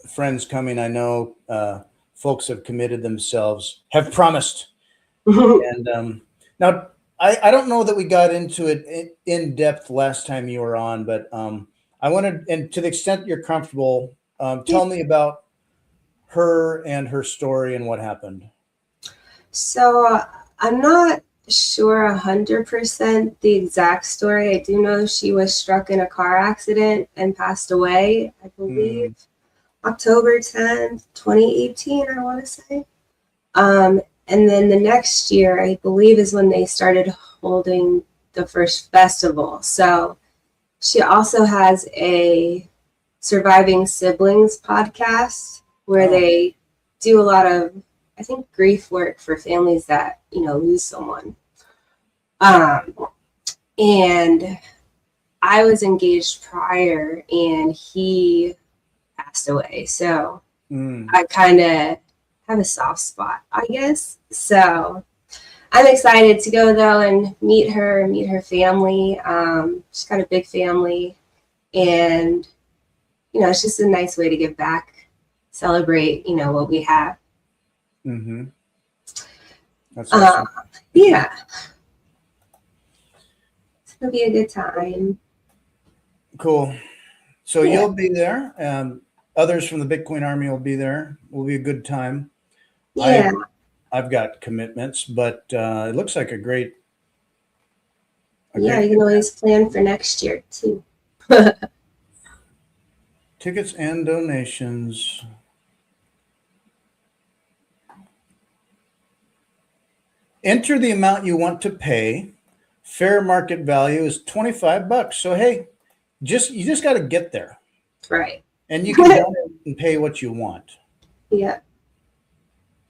friends coming. I know folks have committed themselves, have promised. And now I don't know that we got into it in depth last time you were on, but I wanted, and to the extent you're comfortable, tell me about her and her story and what happened. So I'm not sure 100% the exact story. I do know she was struck in a car accident and passed away, I believe, October 10th, 2018, I want to say. And then the next year, I believe, is when they started holding the first festival. So she also has a Surviving Siblings podcast where they do a lot of, I think, grief work for families that, lose someone. And I was engaged prior and he passed away. So I kind of have a soft spot, I guess. So I'm excited to go though and meet her family. She's got a big family, and it's just a nice way to give back, celebrate, what we have. Mm-hmm. That's awesome. Yeah. It's gonna be a good time. Cool. So you'll be there. Others from the Bitcoin Army will be there. Will be a good time. Yeah. I've got commitments, but it looks like a great. You can always plan for next year too. Tickets and donations. Enter the amount you want to pay. Fair market value is $25. So hey, you just got to get there. Right. And you can donate and pay what you want. Yeah.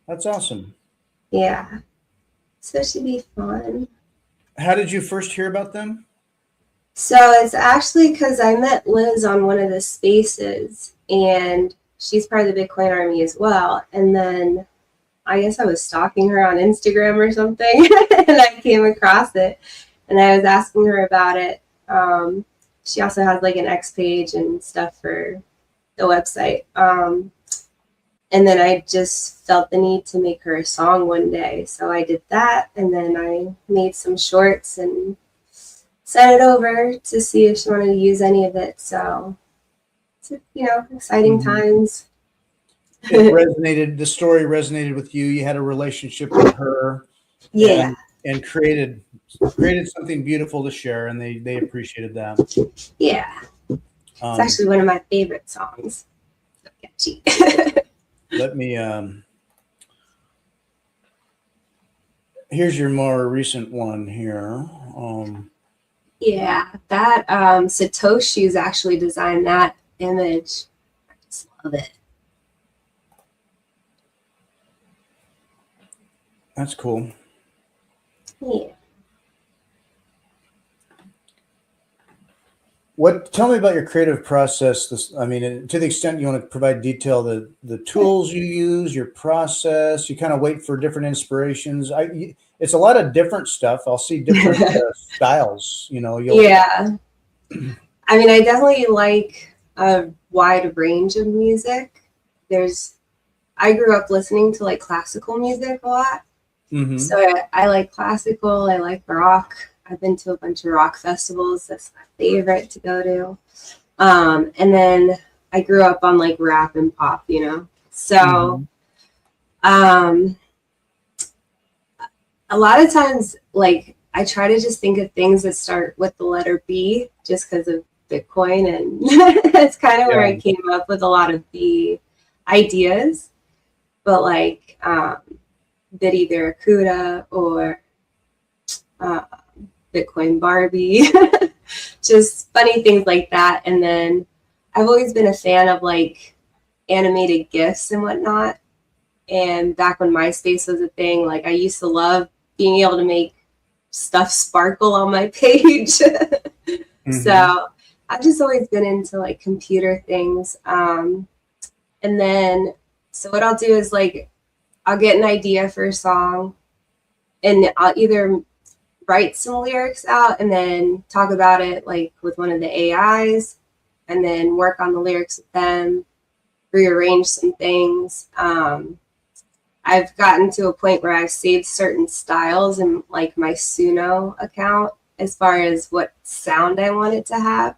That's awesome. Yeah. So it should be fun. How did you first hear about them? So it's actually because I met Liz on one of the spaces, and she's part of the Bitcoin Army as well. And then I guess I was stalking her on Instagram or something, and I came across it, and I was asking her about it. She also has like an X page and stuff for the website. And then I just felt the need to make her a song one day. So I did that, and then I made some shorts and sent it over to see if she wanted to use any of it. So, exciting times. It resonated. The story resonated with you. You had a relationship with her. Yeah. And created something beautiful to share, and they appreciated that. Yeah. It's actually one of my favorite songs. So catchy. Let me here's your more recent one here. Yeah, that Satoshi's actually designed that image. I just love it. That's cool. Yeah. Tell me about your creative process. To the extent you want to provide detail, the tools you use, your process, you kind of wait for different inspirations. It's a lot of different stuff. I'll see different styles, Yeah. I definitely like a wide range of music. I grew up listening to like classical music a lot. Mm-hmm. So I like classical, I like rock. I've been to a bunch of rock festivals. That's my favorite to go to. And then I grew up on like rap and pop, So a lot of times, like, I try to just think of things that start with the letter B just because of Bitcoin. And that's kind of where I came up with a lot of the ideas. But like Biddy Barracuda or Bitcoin Barbie, just funny things like that. And then I've always been a fan of like animated GIFs and whatnot. And back when MySpace was a thing, like I used to love being able to make stuff sparkle on my page. So I've just always been into like computer things. And then, so what I'll do is like, I'll get an idea for a song and I'll either write some lyrics out and then talk about it like with one of the AIs, and then work on the lyrics with them, rearrange some things. I've gotten to a point where I've saved certain styles in like my Suno account as far as what sound I want it to have,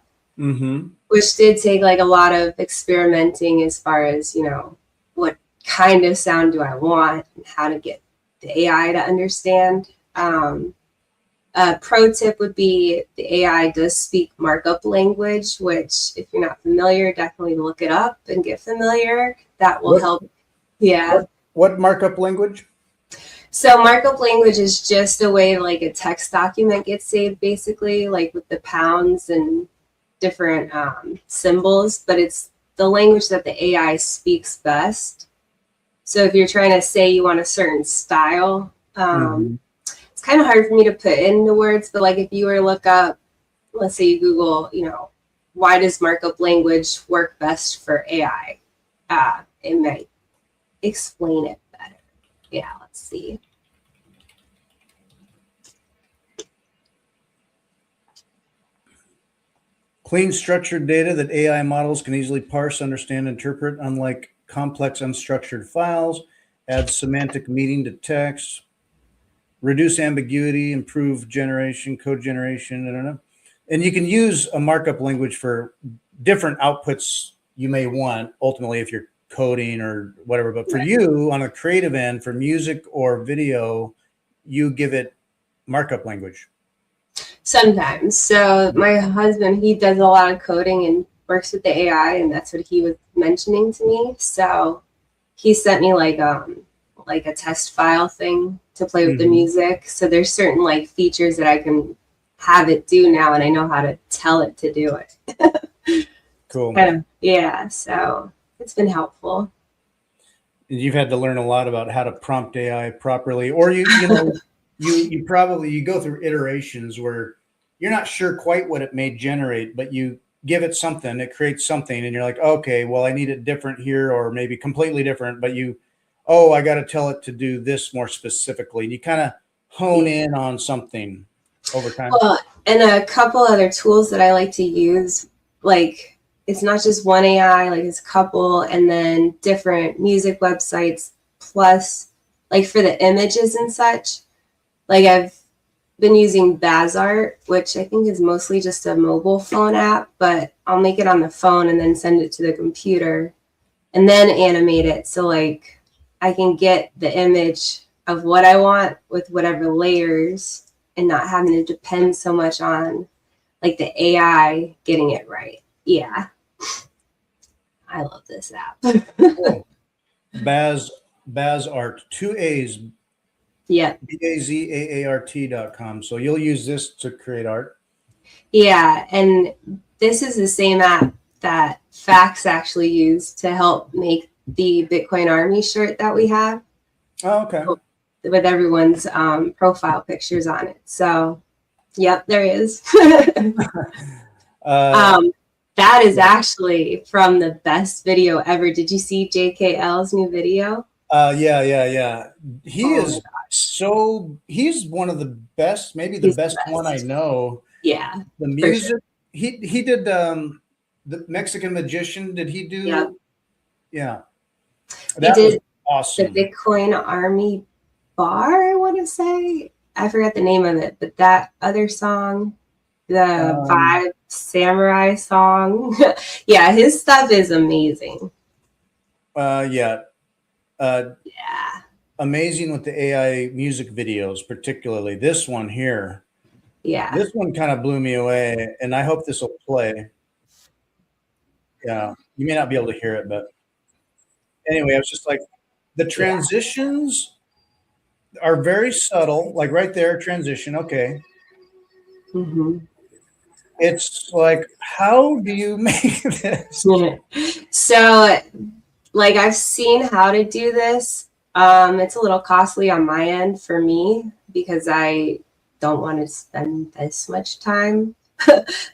which did take like a lot of experimenting as far as, you know, what kind of sound do I want and how to get the AI to understand. A pro tip would be the AI does speak markup language, which if you're not familiar, definitely look it up and get familiar. That will help. Yeah. What markup language? So markup language is just a way like a text document gets saved, basically, like with the pounds and different symbols, but it's the language that the AI speaks best. So if you're trying to say you want a certain style, it's kind of hard for me to put into words, but like if you were to look up, let's say you Google, you know, why does markup language work best for AI? It might explain it better. Yeah, let's see. Clean, structured data that AI models can easily parse, understand, interpret, unlike complex, unstructured files. Add semantic meaning to text. Reduce ambiguity, improve generation, code generation, I don't know. And you can use a markup language for different outputs you may want, ultimately, if you're coding or whatever. But for you, on a creative end, for music or video, you give it markup language. Sometimes. So my husband, he does a lot of coding and works with the AI, and that's what he was mentioning to me. So he sent me like a test file thing to play with the music. So there's certain like features that I can have it do now, and I know how to tell it to do it. Cool. Kind of, yeah. So it's been helpful. You've had to learn a lot about how to prompt AI properly, or you know, you probably go through iterations where you're not sure quite what it may generate, but you give it something, it creates something, and you're like, okay, well, I need it different here, or maybe completely different, but I got to tell it to do this more specifically. And you kind of hone in on something over time. Well, and a couple other tools that I like to use, like it's not just one AI, like it's a couple, and then different music websites, plus like for the images and such, like I've been using Bazart, which I think is mostly just a mobile phone app, but I'll make it on the phone and then send it to the computer and then animate it. So like I can get the image of what I want with whatever layers and not having to depend so much on like the AI getting it right. Yeah. I love this app. Cool. Bazart, 2 A's. Yeah. BAZAART.com. So you'll use this to create art. Yeah. And this is the same app that Fax actually used to help make the Bitcoin Army shirt that we have. Oh, okay. With everyone's profile pictures on it. So, yep, there is. That is actually from the best video ever. Did you see JKL's new video? Yeah. He's one of the best, maybe the best one I know. Yeah. The music, sure. he did the Mexican Magician. Did he do? Yep. Yeah. He did awesome. The Bitcoin Army Bar, I want to say. I forgot the name of it, but that other song, the Five Samurai song. Yeah, his stuff is amazing. Yeah. Yeah. Amazing with the AI music videos, particularly this one here. Yeah. This one kind of blew me away, and I hope this will play. Yeah, you may not be able to hear it, but anyway, I was just like, the transitions are very subtle, like right there, transition. Okay. It's like, how do you make this? So, like, I've seen how to do this. It's a little costly on my end for me because I don't want to spend this much time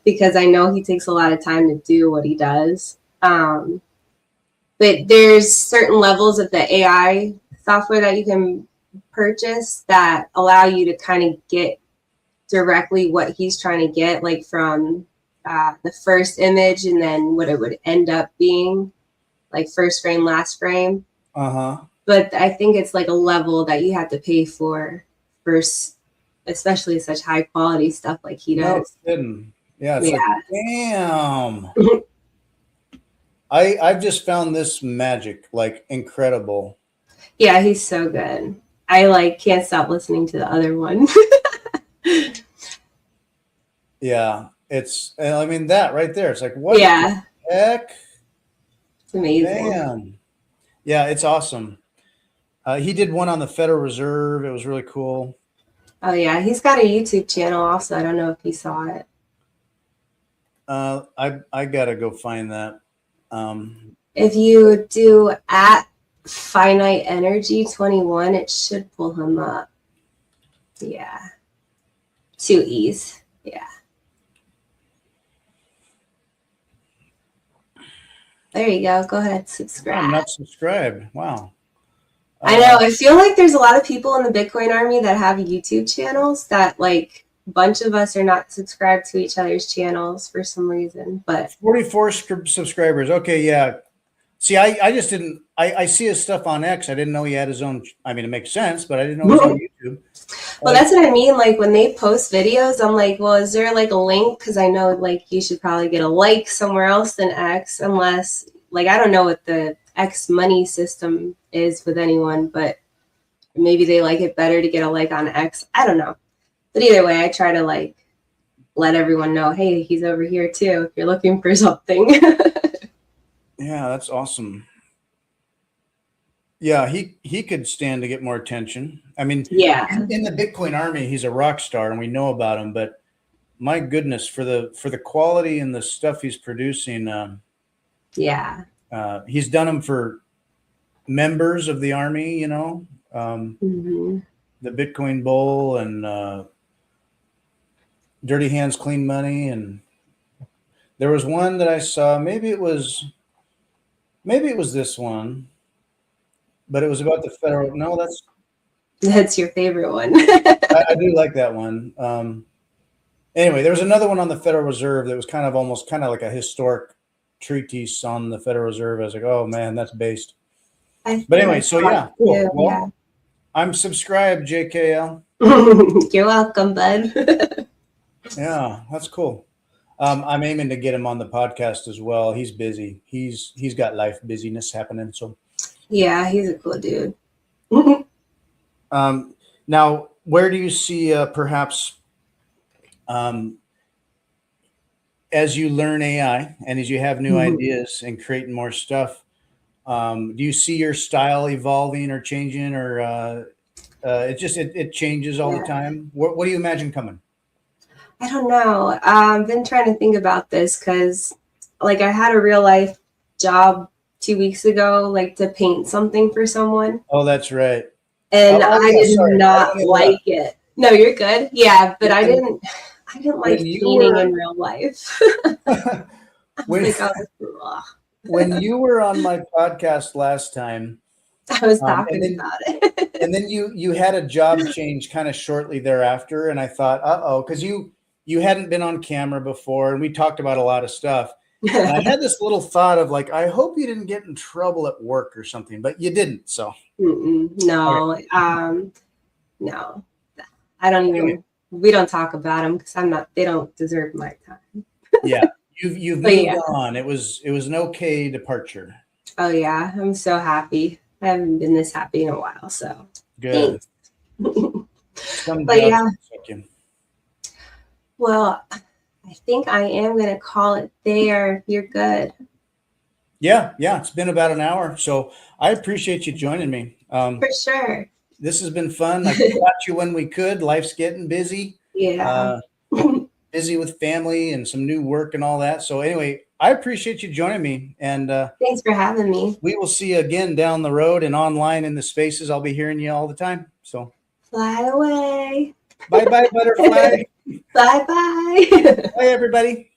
because I know he takes a lot of time to do what he does. But there's certain levels of the AI software that you can purchase that allow you to kind of get directly what he's trying to get, like from the first image and then what it would end up being, like first frame, last frame. But I think it's like a level that you have to pay for especially such high quality stuff like he does. No kidding. Yeah. It's like, damn. I've just found this magic like incredible. Yeah, he's so good. I like can't stop listening to the other one. Yeah, I mean that right there. It's like, what the heck? It's amazing. Damn. Yeah, it's awesome. He did one on the Federal Reserve. It was really cool. Oh yeah, he's got a YouTube channel also. I don't know if you saw it. I gotta go find that. If you do at Finite Energy 21, it should pull him up. Yeah. 2 E's. Yeah. There you go. Go ahead, subscribe. I'm not subscribed. Wow. I know. I feel like there's a lot of people in the Bitcoin army that have YouTube channels that like a bunch of us are not subscribed to each other's channels for some reason. But 44 subscribers. Okay, yeah. See, I just didn't. I see his stuff on X. I didn't know he had his own. I mean, it makes sense, but I didn't know he was on YouTube. Well, that's what I mean. Like when they post videos, I'm like, well, is there like a link? Because I know like you should probably get a like somewhere else than X, unless like I don't know what the X money system is with anyone, but maybe they like it better to get a like on X. I don't know. But either way, I try to like let everyone know, hey, he's over here too if you're looking for something. Yeah, that's awesome. Yeah, he could stand to get more attention. I mean, yeah, in the Bitcoin army, he's a rock star, and we know about him. But my goodness, for the quality and the stuff he's producing, yeah, he's done them for members of the army. You know, the Bitcoin Bowl and Dirty Hands, Clean Money, and there was one that I saw. Maybe it was this one. But it was about the federal. No, that's your favorite one. I do like that one. Anyway, there was another one on the Federal Reserve that was kind of like a historic treatise on the Federal Reserve. I was like, oh man, that's based. But anyway, so yeah, cool. Yeah, well, yeah. I'm subscribed, JKL. You're welcome, bud. Yeah, that's cool. I'm aiming to get him on the podcast as well. He's busy. He's got life busyness happening. So. Yeah, he's a cool dude. Now, where do you see perhaps as you learn AI and as you have new ideas and creating more stuff, do you see your style evolving or changing, or it changes all the time? What do you imagine coming? I don't know. I've been trying to think about this because, like, I had a real life job 2 weeks ago, like to paint something for someone. Oh, that's right. And I did not like it. No, you're good. Yeah, but I didn't like painting in real life. When you were on my podcast last time, I was talking about it. And then you had a job change kind of shortly thereafter, and I thought, because you hadn't been on camera before, and we talked about a lot of stuff. And I had this little thought of like, I hope you didn't get in trouble at work or something, but you didn't. So no, okay. No, I don't even. We don't talk about them because I'm not. They don't deserve my time. Yeah, you've moved on. It was an okay departure. Oh yeah, I'm so happy. I haven't been this happy in a while. So good. But yeah. Well, I think I am going to call it there. You're good. Yeah. It's been about an hour. So I appreciate you joining me. For sure. This has been fun. I got you when we could. Life's getting busy. Yeah. Busy with family and some new work and all that. So anyway, I appreciate you joining me. And thanks for having me. We will see you again down the road and online in the spaces. I'll be hearing you all the time. So fly away. Bye-bye, butterfly. Bye-bye. Bye, everybody.